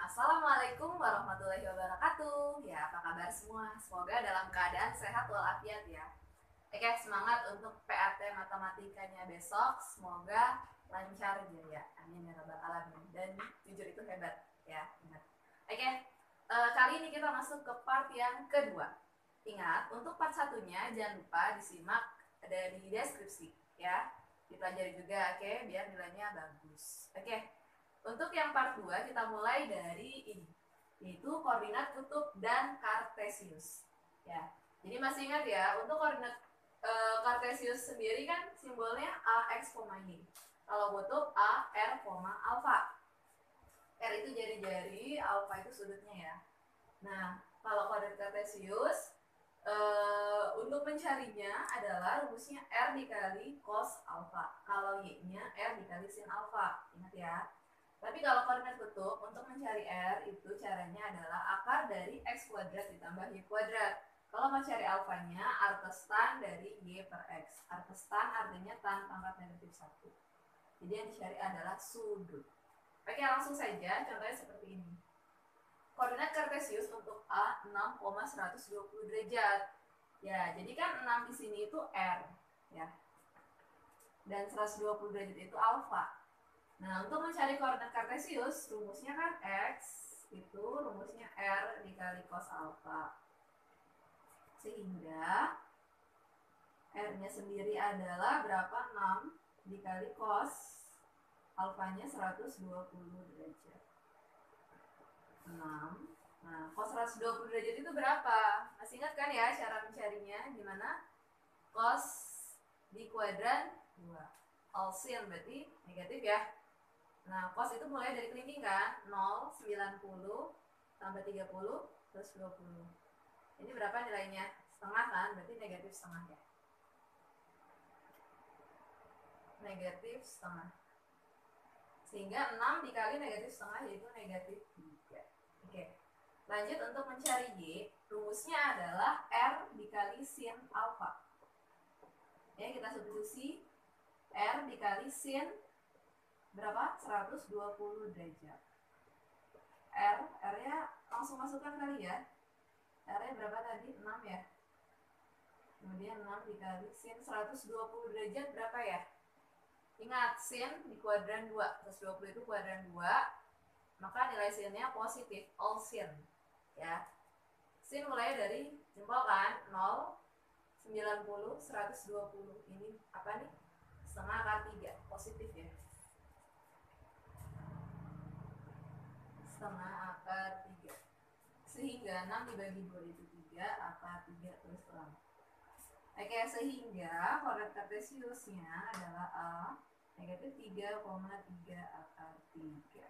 Assalamualaikum warahmatullahi wabarakatuh. Ya, apa kabar semua? Semoga dalam keadaan sehat walafiat ya. Oke, semangat untuk PAT matematikanya besok. Semoga lancar aja ya. Amin ya rabbal alamin. Dan jujur itu hebat ya, ingat. Oke, kali ini kita masuk ke part yang kedua. Ingat, untuk part satunya jangan lupa disimak dari deskripsi ya. Dipelajari juga, oke, biar nilainya bagus. Oke. Untuk yang part 2 kita mulai dari ini, yaitu koordinat kutub dan kartesius. Ya. Jadi masih ingat ya, untuk koordinat kartesius sendiri kan simbolnya AX, Y. Kalau kutub A, R, alfa. R itu jari-jari, alfa itu sudutnya ya. Nah, kalau koordinat kartesius untuk mencarinya adalah rumusnya R dikali cos alfa. Kalau Y-nya R dikali sin alfa. Ingat ya. Tapi kalau koordinat kutub, untuk mencari R itu caranya adalah akar dari X kuadrat ditambah Y kuadrat. Kalau mau cari alfanya, arctan dari Y per X. Arctan artinya tan pangkat negatif 1. Jadi yang dicari adalah sudut. Oke, langsung saja, contohnya seperti ini. Koordinat kartesius untuk A 6,120 derajat. Ya, jadi kan 6 di sini itu R. Ya. Dan 120 derajat itu alfa. Nah, untuk mencari koordinat kartesius, rumusnya kan X, itu rumusnya R dikali cos alfa. Sehingga R-nya sendiri adalah berapa? 6 dikali cos alfanya 120 derajat. 6. Nah, cos 120 derajat itu berapa? Masih ingat kan ya cara mencarinya? Gimana? Cos di kuadran 2. Alsin berarti negatif ya. Nah, cos itu mulai dari kelingking kan? 0, 90, tambah 30, terus 20. Ini berapa nilainya? Setengah kan? Berarti negatif setengah ya. Negatif setengah. Sehingga 6 dikali negatif setengah yaitu negatif 3. Oke. Lanjut untuk mencari Y, rumusnya adalah R dikali sin alfa. Ya, kita substitusi R dikali sin berapa? 120 derajat. R-nya langsung masukkan kali ya. R-nya berapa tadi? 6 ya. Kemudian 6 dikali sin 120 derajat berapa ya? Ingat, sin di kuadran 2. 120 itu kuadran 2. Maka nilai sinnya positif, all sin. Ya. Sin mulai dari jempol kan? 0, 90, 120. Ini apa nih? Setengah akar 3. Positif ya. Setengah akar 3. Sehingga 6 dibagi 2 itu 3, akar 3 terus terang. Oke, sehingga koordinat kartesiusnya adalah A negatif 3,3 akar 3.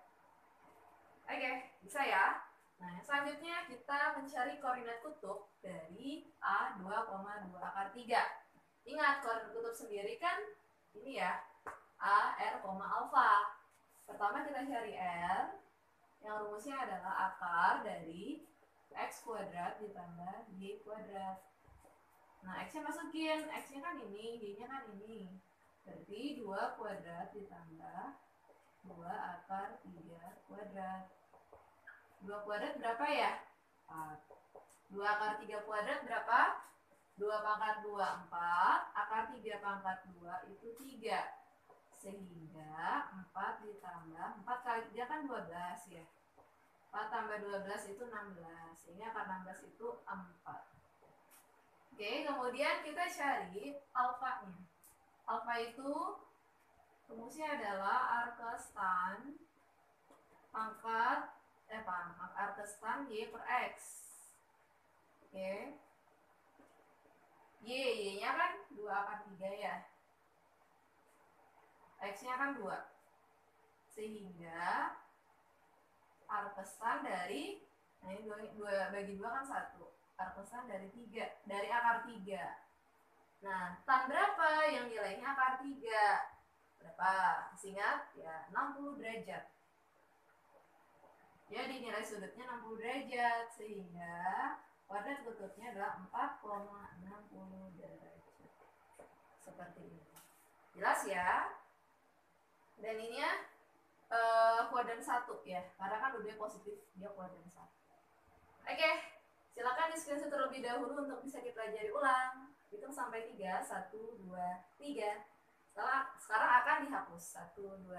Oke, bisa ya? Nah, yang selanjutnya kita mencari koordinat kutub dari A 2,2 akar 3. Ingat, koordinat kutub sendiri kan ini ya, A, R, alfa. Pertama kita cari R, yang rumusnya adalah akar dari X kuadrat ditambah Y kuadrat. Nah, X-nya masukin, X-nya kan ini, Y-nya kan ini. Berarti 2 kuadrat ditambah 2 akar 3 kuadrat. 2 kuadrat berapa ya? 4. 2 akar 3 kuadrat berapa? 2 pangkat 2, 4. Akar 3 pangkat 2 itu 3. Sehingga 4 ditambah, 4 kali 3 kan 12 ya. 4 tambah 12 itu 16. Sehingga akar 16 itu 4. Oke, kemudian kita cari alfanya. Alfa itu rumusnya adalah arctan pangkat arctan Y per X. Oke. Y-nya kan 2 akar 3 ya. X-nya kan 2. Sehingga arctan dari, nah ini 2 bagi 2 kan 1. Arctan dari 3, dari akar 3. Nah, tan berapa yang nilainya akar 3? Berapa? Ingat ya, 60 derajat. Jadi nilai sudutnya 60 derajat, sehingga koordinat kutubnya adalah 4,60 derajat. Seperti ini. Jelas ya? Dan ini ya, kuadran 1 ya, karena kan UB positif, dia kuadran 1. Oke, silakan di screenshot terlebih dahulu untuk bisa dipelajari ulang. Hitung sampai 3, 1, 2, 3. Sekarang akan dihapus, 1, 2.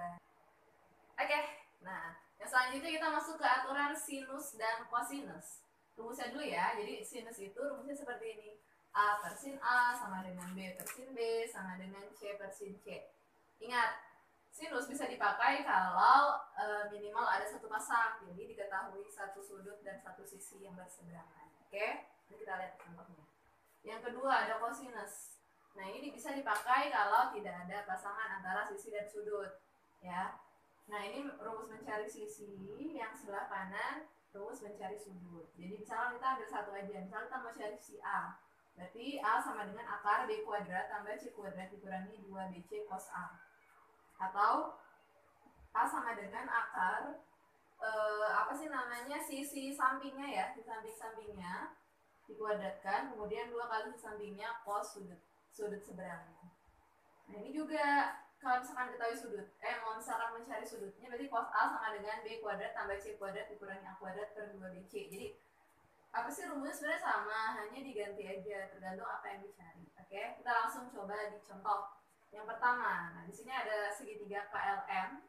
Oke, nah yang selanjutnya kita masuk ke aturan sinus dan kosinus. Rumusnya dulu ya, jadi sinus itu rumusnya seperti ini. A per sin A sama dengan B per sin B sama dengan C per sin C. Ingat, sinus bisa dipakai kalau minimal ada satu pasang, jadi diketahui satu sudut dan satu sisi yang berseberangan. Oke, ini kita lihat contohnya. Yang kedua ada kosinus. Nah ini bisa dipakai kalau tidak ada pasangan antara sisi dan sudut, ya. Nah ini rumus mencari sisi, yang sebelah kanan rumus mencari sudut. Jadi misalnya kita ambil satu aja, misalnya kita mau cari sisi A, berarti A sama dengan akar B kuadrat tambah C kuadrat dikurangi 2BC cos A. Atau A sama dengan akar sisi sampingnya ya, sisi samping-sampingnya dikuadratkan, kemudian 2 kali sisi sampingnya cos sudut seberangnya. Nah ini juga kalau misalkan ketahui sudut, mau misalkan mencari sudutnya, berarti cos A sama dengan B kuadrat tambah C kuadrat dikurangi A kuadrat per 2BC. Jadi apa sih rumusnya sebenarnya sama, hanya diganti aja tergantung apa yang dicari. Oke, kita langsung coba di contoh. Yang pertama, nah di sini ada segitiga KLM.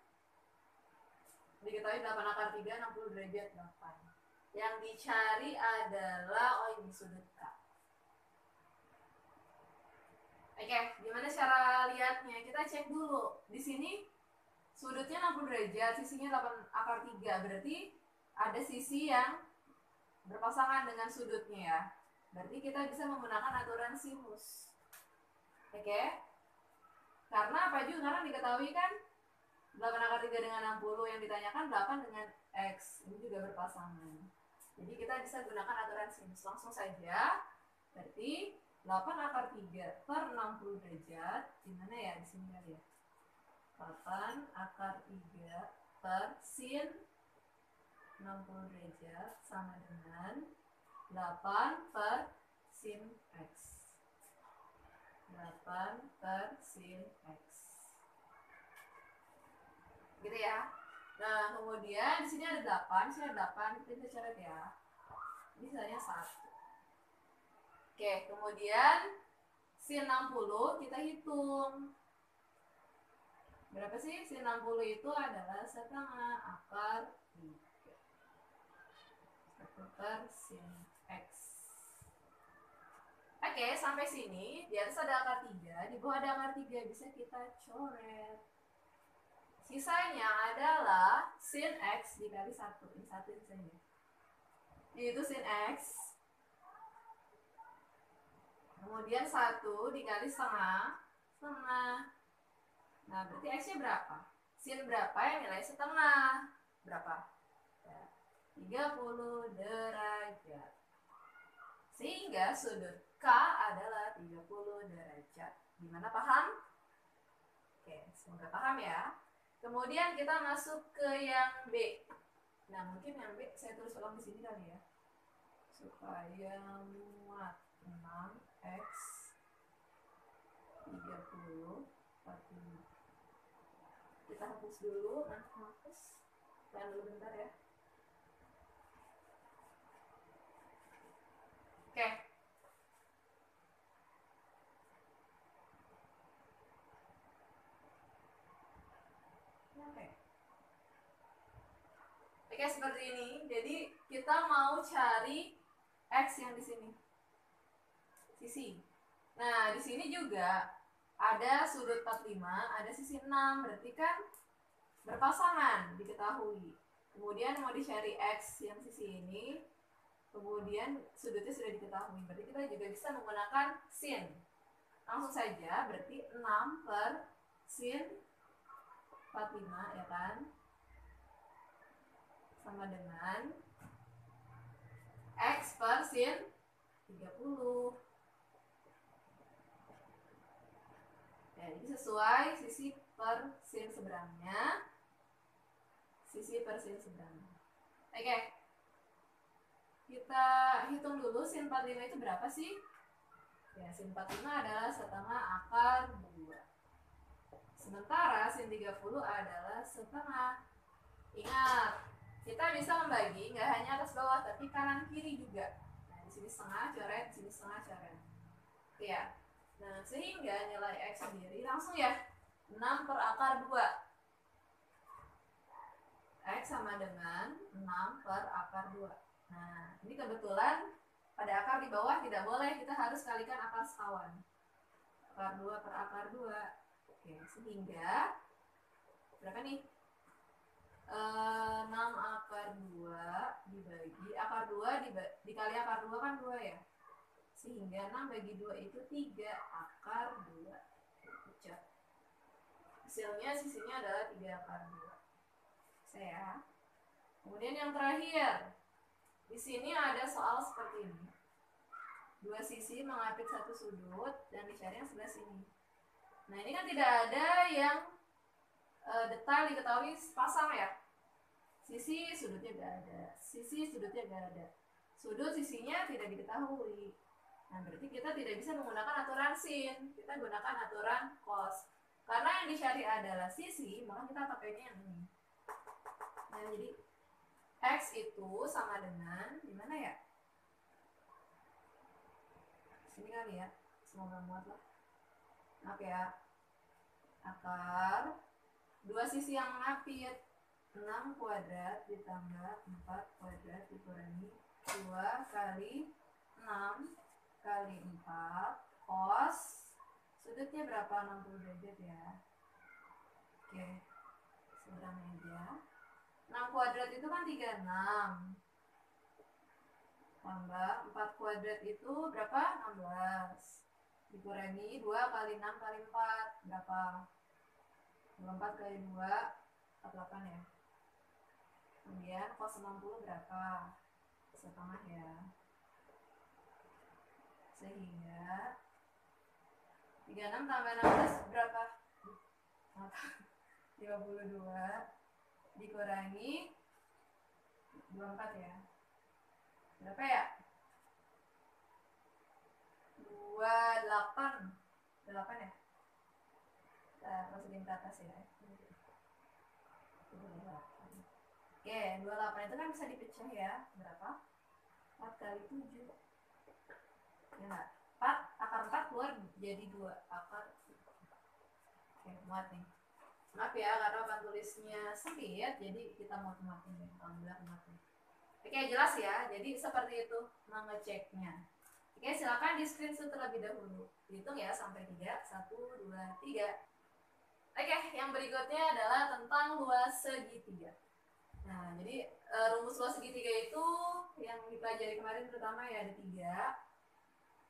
Diketahui 8 akar 3 60 derajat 8. Yang dicari adalah ini sudut K. Oke, gimana cara lihatnya? Kita cek dulu. Di sini sudutnya 60 derajat, sisinya 8 akar 3. Berarti ada sisi yang berpasangan dengan sudutnya ya. Berarti kita bisa menggunakan aturan sinus. Oke? Karena apa juga? Karena diketahui kan 8 akar 3 dengan 60 yang ditanyakan 8 dengan X. Ini juga berpasangan. Jadi kita bisa gunakan aturan sinus. Langsung saja. Berarti 8 akar 3 per 60 derajat. Gimana ya di sini kali ya? 8 akar 3 per sin 60 derajat sama dengan 8 per sin X. 8 per sin X. Gitu ya. Nah, kemudian di sini ada 8, sini ada 8, kita coret ya. Ini misalnya 1. Oke, kemudian sin 60 kita hitung. Berapa sih? Sin 60 itu adalah setengah akar 3. 1 per sin X. Oke, sampai sini di atas ada akar 3, di bawah ada akar 3, bisa kita coret. Sisanya adalah sin X dikali 1. Ini 1 sisanya. Itu sin X. Kemudian 1 dikali setengah. Nah, berarti X-nya berapa? Sin berapa yang nilai setengah? Berapa? Ya, 30 derajat. Sehingga sudut K adalah 30 derajat. Gimana, paham? Oke, semoga paham ya. Kemudian kita masuk ke yang B. Nah, mungkin yang B saya tulis ulang di sini kali ya. Supaya muat. 6X 30 40. Kita hapus dulu, hapus. Tahan dulu bentar ya. Oke. Oke, seperti ini. Jadi kita mau cari X yang di sini. Sisi. Nah, di sini juga ada sudut 45, ada sisi 6, berarti kan berpasangan, diketahui. Kemudian mau dicari X yang sisi ini, kemudian sudutnya sudah diketahui. Berarti kita juga bisa menggunakan sin. Langsung saja, berarti 6 per sin 45, ya kan? Sama dengan X per sin 30. Ya, jadi sesuai sisi per sin seberangnya. Sisi per sin seberangnya. Oke. Kita hitung dulu sin 45 itu berapa sih? Ya, sin 45 adalah setengah akar 2. Sementara sin 30 adalah setengah Ingat, kita bisa membagi nggak hanya atas bawah, tapi kanan kiri juga. Nah, di sini setengah coret, di sini setengah coret. Ya. Nah, sehingga nilai X sendiri langsung ya 6 per akar 2. X sama dengan 6 per akar 2. Nah, ini kebetulan pada akar di bawah tidak boleh, kita harus kalikan akar sekawan. Akar 2 per akar 2. Oke, sehingga berapa nih? 6 akar 2 dibagi akar 2 dikali akar 2 kan 2 ya. Sehingga 6 bagi 2 itu 3 akar 2. Pecah. Hasilnya sisinya adalah 3 akar 2. Saya. Kemudian yang terakhir. Di sini ada soal seperti ini. Dua sisi mengapit satu sudut dan dicari yang sebelah sini. Nah, ini kan tidak ada yang detail diketahui pasang ya. Sisi sudutnya gak ada, sisi sudutnya gak ada, sudut sisinya tidak diketahui. Nah, berarti kita tidak bisa menggunakan aturan sin, kita gunakan aturan cos. Karena yang dicari adalah sisi, maka kita pakainya yang ini. Nah, jadi X itu sama dengan gimana ya? Sini kali ya, semoga muat lah. Maaf ya. Akar dua sisi yang mengapit 6 kuadrat ditambah 4 kuadrat dikurangi 2 kali 6 kali 4 cos sudutnya berapa? 60 derajat ya. Oke, seberang meja. 6 kuadrat itu kan 36 tambah 4 kuadrat itu berapa? 16 dikurangi 2 kali 6 kali 4 berapa? 24 kali 2 48 ya. Kemudian cos 60 berapa? Setengah ya. Sehingga 36 tambah 16 berapa? 52 dikurangi 24 ya. Berapa ya? 28 8 ya? Kita masukin ke atas ya. Oke, 28 itu kan bisa dipecah ya. Berapa? 4 kali 7. Ya enggak? 4, akar 4 keluar jadi 2 akar. Oke, muat nih. Maaf ya, karena papan tulisnya sempit, jadi kita muat-muatin ya. Alhamdulillah muatin. Oke, jelas ya. Jadi seperti itu mengeceknya. Oke, silakan di screenshot terlebih dahulu. Hitung ya sampai 3. 1, 2, 3. Oke, yang berikutnya adalah tentang luas segitiga. Nah, jadi rumus luas segitiga itu yang dipelajari kemarin pertama ya ada 3.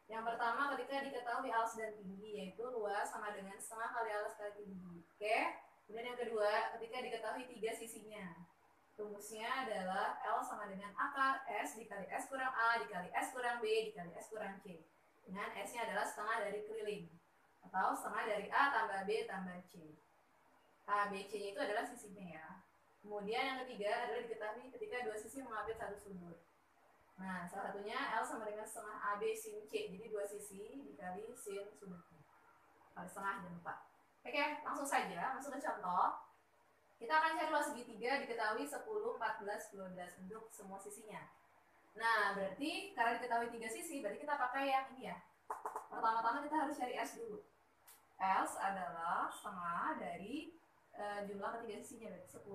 Yang pertama ketika diketahui alas dan tinggi, yaitu luas sama dengan setengah kali alas kali tinggi. Oke. Kemudian yang kedua ketika diketahui 3 sisinya. Rumusnya adalah L sama dengan akar S dikali S kurang A dikali S kurang B dikali S kurang C. Dengan S-nya adalah setengah dari keliling. Atau setengah dari A tambah B tambah C. A, B, C itu adalah sisinya ya. Kemudian yang ketiga adalah diketahui ketika dua sisi mengapit satu sudut. Nah, salah satunya L sama dengan setengah AB sin C. Jadi dua sisi dikali sin sudutnya. Kali setengah dan 4. Oke, langsung saja masuk ke contoh. Kita akan cari luas segitiga diketahui 10, 14, 12 untuk semua sisinya. Nah, berarti karena diketahui 3 sisi, berarti kita pakai yang ini ya. Pertama-tama kita harus cari S dulu. S adalah setengah dari jumlah ketiga sisinya, berarti 10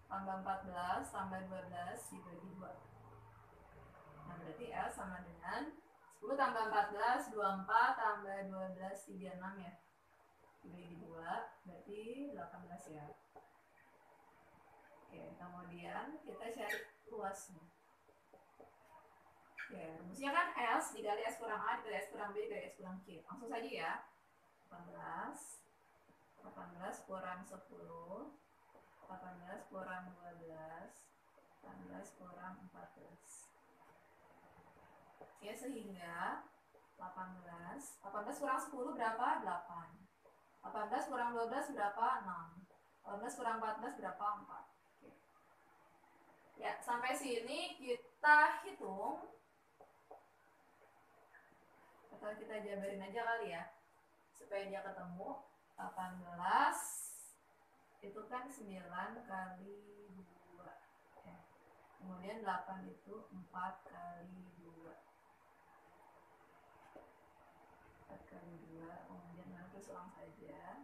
tambah 14 tambah 12 dibagi 2. Nah, berarti L sama dengan 10 tambah 14, 24 tambah 12, 36 ya. Dibagi 2, berarti 18 ya. Oke, kemudian kita cari luasnya. Oke, rumusnya kan S dikali S kurang A dikali S kurang B dikali S kurang C. Langsung saja ya. 18 kurang 10, 18 kurang 12, 18 kurang 14. Ya, sehingga 18 kurang 10 berapa? 8. 18 kurang 12 berapa? 6. 18 kurang 14 berapa? 4. Oke. Ya, sampai sini kita hitung. Atau kita jabarin aja kali ya. Supaya dia ketemu 18 itu kan 9 kali 2 ya. Kemudian 8 itu 4 kali 2 4 kali 2, kemudian terus ulang saja.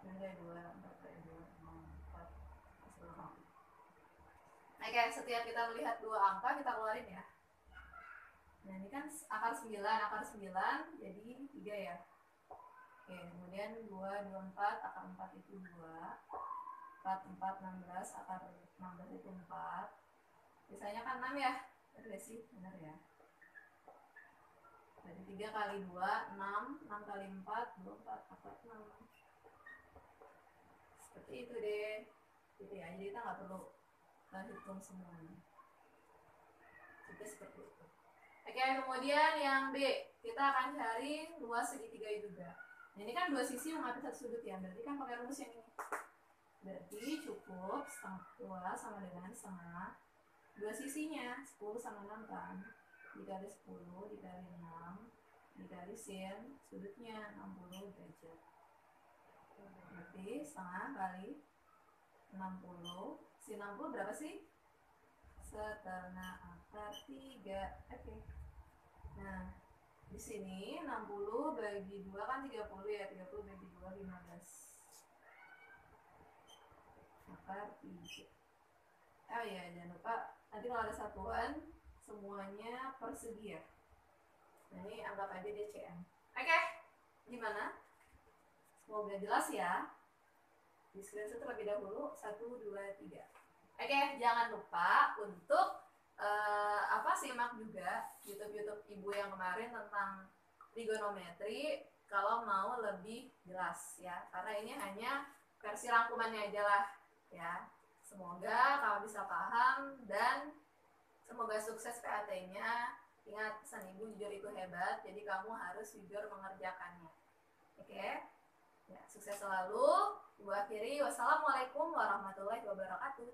Kali 2, 4 kali 2, 4. Oke, setiap kita melihat dua angka kita keluarin ya. Nah ini kan akar 9 jadi 3 ya. Oke, kemudian 2, 2, 4, akar 4 itu 2, 4, 4, 16, akar 16 itu 4. Biasanya kan 6 ya, benar sih? Benar ya. Jadi 3 kali 2, 6, 6 kali 4, 24, akar 6. Seperti itu deh. Gitu ya, jadi kita nggak perlu hitung semuanya. Jadi seperti itu. Oke, kemudian yang B, kita akan cari luas segitiga juga. Nah, ini kan dua sisi mengambil satu sudut ya, berarti kan pakai rumus yang ini. Berarti cukup setengah luas sama dengan setengah dua sisinya, 10 sama 6 kan. Dikali 10, dikali 6, dikali sin, sudutnya 60 derajat. Berarti setengah kali 60, sin 60 berapa sih? Setengah akar 3. Oke. Nah, di sini 60 bagi 2 kan 30 ya. 30 bagi 2 15. Akar 3. Oh ya, jangan lupa nanti kalau ada satuan semuanya persegi ya. Nah, ini anggap aja dia CM. Oke. Gimana? Semoga jelas ya. Di screenshot terlebih dahulu 1 2 3. Oke, jangan lupa untuk simak juga YouTube Ibu yang kemarin tentang trigonometri kalau mau lebih jelas ya, karena ini hanya versi rangkumannya aja lah ya. Semoga kamu bisa paham dan semoga sukses PAT-nya. Ingat, pesan Ibu, jujur itu hebat, jadi kamu harus jujur mengerjakannya. Oke? Ya, sukses selalu. Ibu akhiri, wassalamualaikum warahmatullahi wabarakatuh.